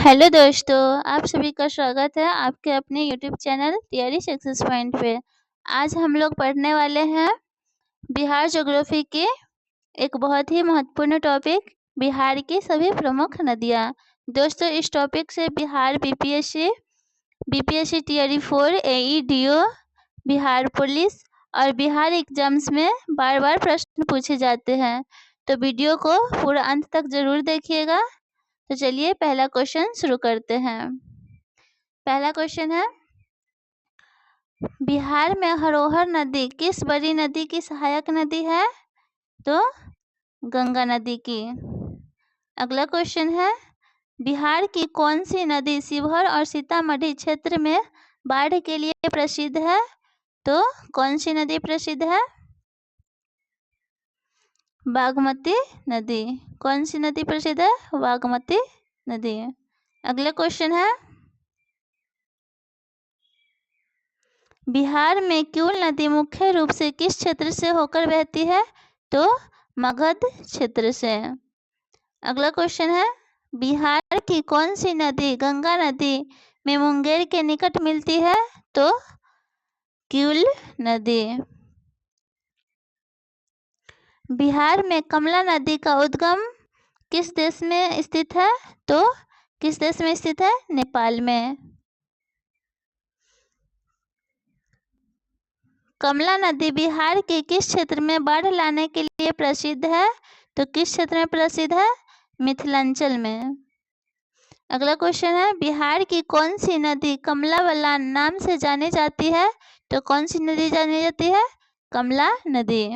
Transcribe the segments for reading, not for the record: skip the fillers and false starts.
Hello दोस्तों, आप सभी का स्वागत है आपके अपने YouTube channel theory success point पे। आज हम लोग पढ़ने वाले हैं बिहार ज्योग्राफी के एक बहुत ही महत्वपूर्ण टॉपिक, बिहार की सभी प्रमुख नदियाँ। दोस्तों, इस टॉपिक से Bihar BPSC tier 4, AEDO, Bihar police और बिहार एग्जाम्स में बार बार प्रश्न पूछे जाते हैं, तो वीडियो को पूरा अंत तक जरूर देखिएगा। तो चलिए पहला क्वेश्चन शुरू करते हैं। पहला क्वेश्चन है, बिहार में हरोहर नदी किस बड़ी नदी की सहायक नदी है? तो गंगा नदी की। अगला क्वेश्चन है, बिहार की कौन सी नदी शिवहर और सीतामढ़ी क्षेत्र में बाढ़ के लिए प्रसिद्ध है? तो कौन सी नदी प्रसिद्ध है? बागमती नदी। कौन सी नदी प्रसिद्ध है? बागमती नदी। अगला क्वेश्चन है, बिहार में क्यूल नदी मुख्य रूप से किस क्षेत्र से होकर बहती है? तो मगध क्षेत्र से। अगला क्वेश्चन है, बिहार की कौन सी नदी गंगा नदी में मुंगेर के निकट मिलती है? तो क्यूल नदी। बिहार में कमला नदी का उद्गम किस देश में स्थित है? तो किस देश में स्थित है? नेपाल में। कमला नदी बिहार के किस क्षेत्र में बाढ़ लाने के लिए प्रसिद्ध है? तो किस क्षेत्र में प्रसिद्ध है? मिथिलांचल में। अगला क्वेश्चन है, बिहार की कौन सी नदी कमला बलान नाम से जानी जाती है? तो कौन सी नदी जानी जाती है? कमला नदी।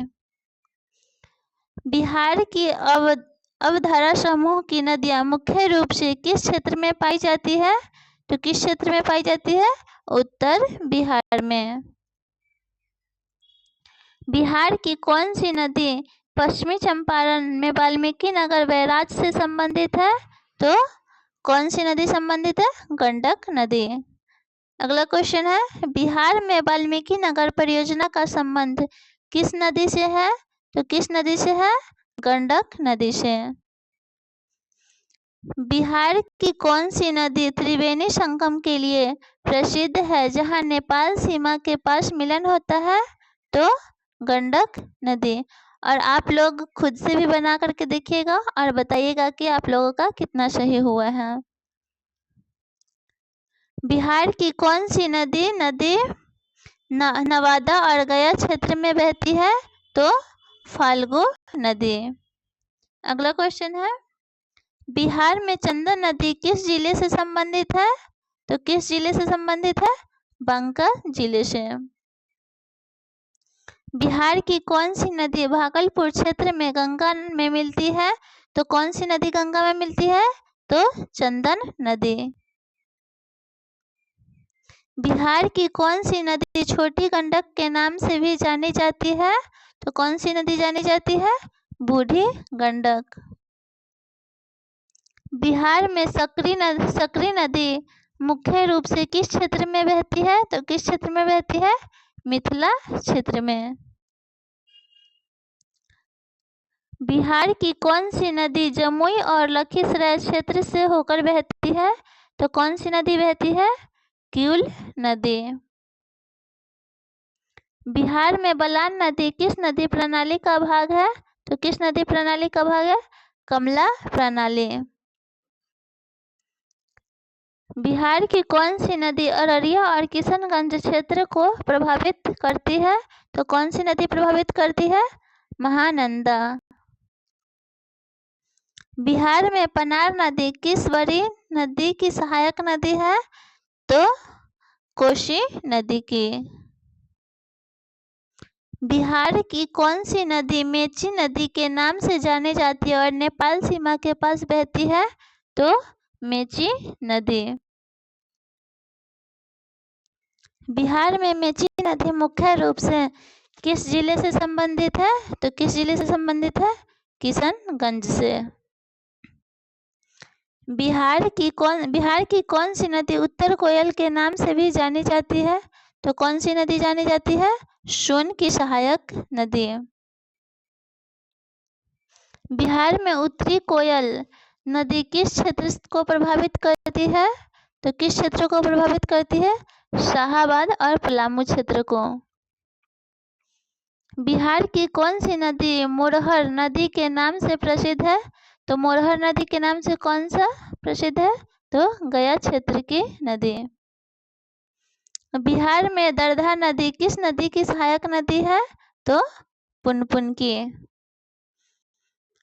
बिहार की अवधारा समूह की नदियां मुख्य रूप से किस क्षेत्र में पाई जाती है? तो किस क्षेत्र में पाई जाती है? उत्तर बिहार में। बिहार की कौन सी नदी पश्चिमी चंपारण में वाल्मीकि नगर बैराज से संबंधित है? तो कौन सी नदी संबंधित है? गंडक नदी। अगला क्वेश्चन है, बिहार में वाल्मीकि नगर परियोजना का संबंध किस नदी से है? तो किस नदी से है? गंडक नदी से। बिहार की कौन सी नदी त्रिवेणी संगम के लिए प्रसिद्ध है, जहां नेपाल सीमा के पास मिलन होता है? तो गंडक नदी। और आप लोग खुद से भी बना करके देखिएगा और बताइएगा कि आप लोगों का कितना सही हुआ है। बिहार की कौन सी नदी नवादा और गया क्षेत्र में बहती है? तो फाल्गु नदी। अगला क्वेश्चन है, बिहार में चंदन नदी किस जिले से संबंधित है? तो किस जिले से संबंधित है? बांका जिले से। बिहार की कौन सी नदी भागलपुर क्षेत्र में गंगा में मिलती है? तो कौन सी नदी गंगा में मिलती है? तो चंदन नदी। बिहार की कौन सी नदी छोटी गंडक के नाम से भी जानी जाती है? तो कौन सी नदी जानी जाती है? बूढ़ी गंडक। बिहार में सकरी नदी मुख्य रूप से किस क्षेत्र में बहती है? तो किस क्षेत्र में बहती है? मिथिला क्षेत्र में। बिहार की कौन सी नदी जमुई और लखीसराय क्षेत्र से होकर बहती है? तो कौन सी नदी बहती है? क्यूल नदी। बिहार में बलान नदी किस नदी प्रणाली का भाग है? तो किस नदी प्रणाली का भाग है? कमला प्रणाली। बिहार की कौन सी नदी अररिया और किशनगंज क्षेत्र को प्रभावित करती है? तो कौन सी नदी प्रभावित करती है? महानंदा। बिहार में पनार नदी किस बड़ी नदी की सहायक नदी है? तो कोसी नदी की। बिहार की कौन सी नदी मेची नदी के नाम से जानी जाती है और नेपाल सीमा के पास बहती है? तो मेची नदी। बिहार में मेची नदी मुख्य रूप से किस जिले से संबंधित है? तो किस जिले से संबंधित है? किशनगंज से। बिहार की कौन सी नदी उत्तर कोयल के नाम से भी जानी जाती है? तो कौन सी नदी जानी जाती है? सोन की सहायक नदी। बिहार में उत्तरी कोयल नदी किस क्षेत्र को प्रभावित करती है? तो किस क्षेत्र को प्रभावित करती है? शाहाबाद और पलामू क्षेत्र को। बिहार की कौन सी नदी मोरहर नदी के नाम से प्रसिद्ध है? तो मोरहर नदी के नाम से कौन सा प्रसिद्ध है? तो गया क्षेत्र की नदी। बिहार में दरधा नदी किस नदी की सहायक नदी है? तो पुनपुन की।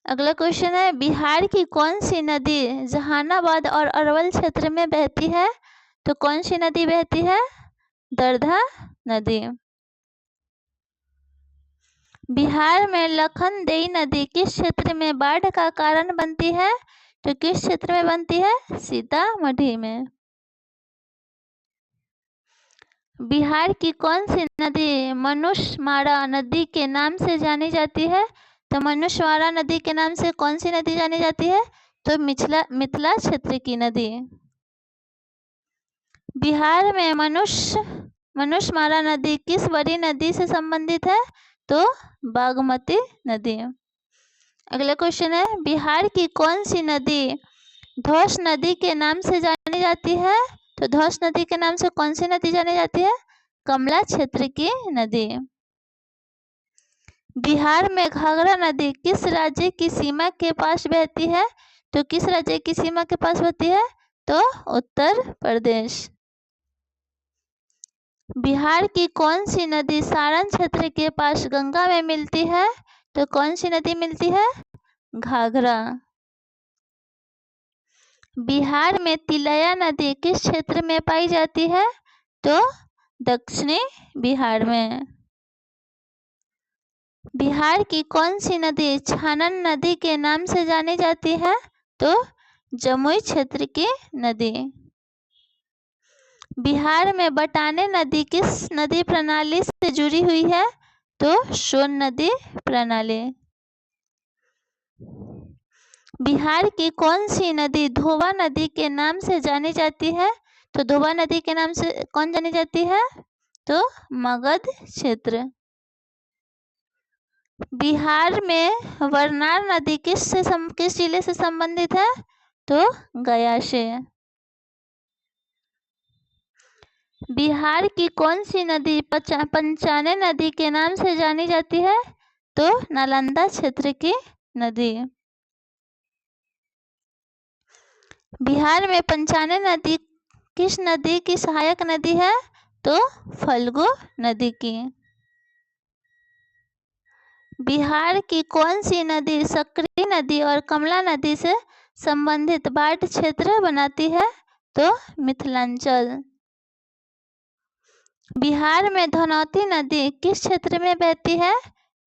अगला क्वेश्चन है, बिहार की कौन सी नदी जहानाबाद और अरवल क्षेत्र में बहती है? तो कौन सी नदी बहती है? दरधा नदी। बिहार में लखनदेई नदी किस क्षेत्र में बाढ़ का कारण बनती है? तो किस क्षेत्र में बनती है? सीतामढ़ी में। बिहार की कौन सी नदी मनुष्यमारा नदी के नाम से जानी जाती है? तो मनुष्यमारा नदी के नाम से कौन सी नदी जानी जाती है? तो मिथिला क्षेत्र की नदी। बिहार में मनुष्यमारा नदी किस बड़ी नदी से संबंधित है? तो बागमती नदी। अगला क्वेश्चन है, बिहार की कौन सी नदी धौस नदी के नाम से जानी जाती है? तो धौस नदी के नाम से कौन सी नदी जानी जाती है? कमला क्षेत्र की नदी। बिहार में घाघरा नदी किस राज्य की सीमा के पास बहती है? तो किस राज्य की सीमा के पास बहती है? तो उत्तर प्रदेश। बिहार की कौन सी नदी सारण क्षेत्र के पास गंगा में मिलती है? तो कौन सी नदी मिलती है? घाघरा। बिहार में तिलैया नदी किस क्षेत्र में पाई जाती है? तो दक्षिणी बिहार में। बिहार की कौन सी नदी छानन नदी के नाम से जानी जाती है? तो जमुई क्षेत्र की नदी। बिहार में बटाने नदी किस नदी प्रणाली से जुड़ी हुई है? तो सोन नदी प्रणाली। बिहार की कौन सी नदी धोबा नदी के नाम से जानी जाती है? तो धोबा नदी के नाम से कौन जानी जाती है? तो मगध क्षेत्र। बिहार में वरनार नदी किस जिले से संबंधित है? तो गया से। बिहार की कौन सी नदी पंचाने नदी के नाम से जानी जाती है? तो नालंदा क्षेत्र की नदी। बिहार में पंचाने नदी किस नदी की सहायक नदी है? तो फल्गु नदी की। बिहार की कौन सी नदी सकरी नदी और कमला नदी से संबंधित बाढ़ क्षेत्र बनाती है? तो मिथिलांचल। बिहार में धनौती नदी किस क्षेत्र में बहती है?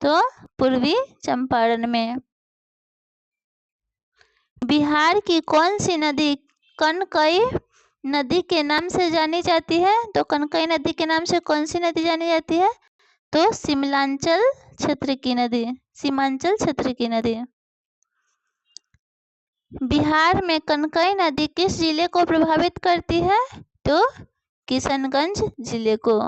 तो पूर्वी चंपारण में। बिहार की कौन सी नदी कनकई नदी के नाम से जानी जाती है? तो कनकई नदी के नाम से कौन सी नदी जानी जाती है? तो सीमांचल क्षेत्र की नदी। बिहार में कनकई नदी किस जिले को प्रभावित करती है? तो किशनगंज जिले को।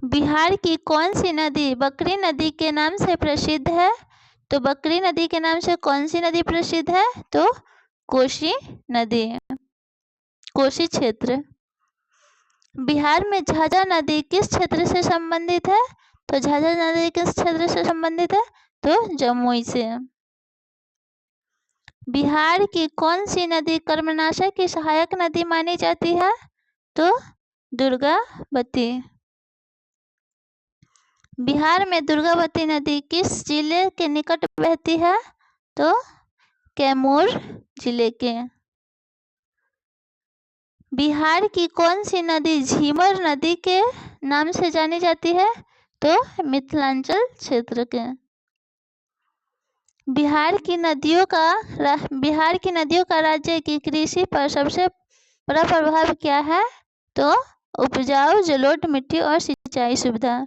बिहार की कौन सी नदी बकरी नदी के नाम से प्रसिद्ध है? तो बकरी नदी के नाम से कौन सी नदी प्रसिद्ध है? तो कोसी नदी, कोसी क्षेत्र। बिहार में झाझा नदी किस क्षेत्र से संबंधित है? तो झाझा नदी किस क्षेत्र से संबंधित है? तो जमुई से। बिहार की कौन सी नदी कर्मनाशक की सहायक नदी मानी जाती है? तो दुर्गावती। बिहार में दुर्गावती नदी किस जिले के निकट बहती है? तो कैमूर जिले के। बिहार की कौन सी नदी झीमर नदी के नाम से जानी जाती है? तो मिथिलांचल क्षेत्र के। बिहार की नदियों का राज्य की कृषि पर सबसे बड़ा प्रभाव क्या है? तो उपजाऊ जलोढ़ मिट्टी और सिंचाई सुविधा।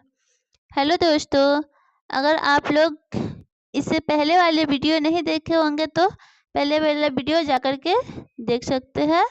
हेलो दोस्तों, अगर आप लोग इससे पहले वाले वीडियो नहीं देखे होंगे तो पहले वाला वीडियो जाकर के देख सकते हैं।